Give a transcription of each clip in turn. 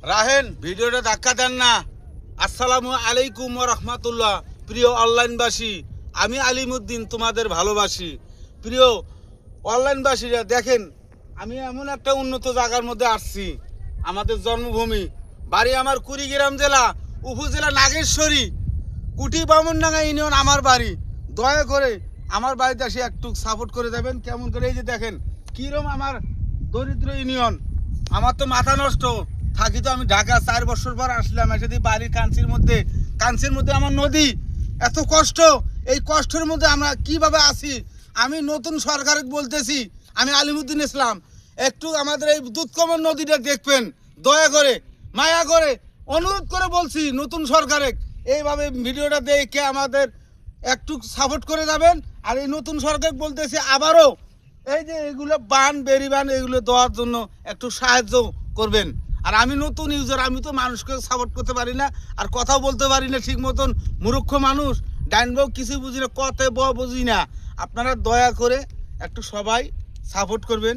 রাহেন ভিডিওটা ধাক্কা দেন না। আসসালামু আলাইকুম ওয়া রাহমাতুল্লাহ। প্রিয় অনলাইনবাসী, আমি আলিমউদ্দিন তোমাদের ভালোবাসি। প্রিয় অনলাইনবাসীরা দেখেন, আমি এমন একটা উন্নত জায়গার মধ্যে আসছি, আমাদের জন্মভূমি, বাড়ি আমার কুড়িগ্রাম জেলা, উপজেলা নাগেশ্বরী, কুটি বামনডাঙ্গা ইউনিয়ন আমার বাড়ি। দয়া করে আমার বাড়িতে এসে একটু সাপোর্ট করে দেবেন। কেমন করে, এই যে দেখেন কীরকম আমার দরিদ্র ইউনিয়ন। আমার তো মাথা নষ্ট, থাকি তো আমি ঢাকা, 4 বছর পর আসলাম, এসে দিই বাড়ির কাঞ্চির মধ্যে আমার নদী। এত কষ্ট, এই কষ্টের মধ্যে আমরা কিভাবে আছি। আমি নতুন সরকারকে বলতেছি, আমি আলিমউদ্দিন ইসলাম, একটু আমাদের এই দুধকমল নদীটা দেখবেন। দয়া করে, মায়া করে, অনুরোধ করে বলছি নতুন সরকারে এইভাবে ভিডিওটা দেখে আমাদের একটু সাপোর্ট করে যাবেন। আর এই নতুন সরকার বলতেছি আবারও এই যে এগুলো বেরিবান এগুলো দেওয়ার জন্য একটু সাহায্য করবেন। আর আমি নতুন ইউজার, আমি তো মানুষকে সাপোর্ট করতে পারি না, আর কথাও বলতে পারি না ঠিক মতন, মূর্খ মানুষ, ডাইনবাও কিছু বুঝি না, কথায় বুঝি না। আপনারা দয়া করে একটু সবাই সাপোর্ট করবেন।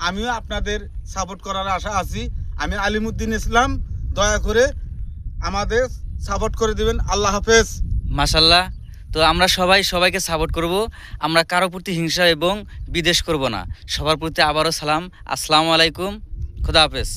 আমিও আপনাদের সাপোর্ট করার আশা আছি। আমি আলিমউদ্দিন ইসলাম, দয়া করে আমাদের সাপোর্ট করে দিবেন। আল্লাহ হাফেজ। মাশাল্লাহ। তো আমরা সবাইকে সাপোর্ট করব। আমরা কারো প্রতি হিংসা এবং বিদ্বেষ করব না। সবার প্রতি আবারও সালাম। আসসালামু আলাইকুম। খোদা হাফেজ।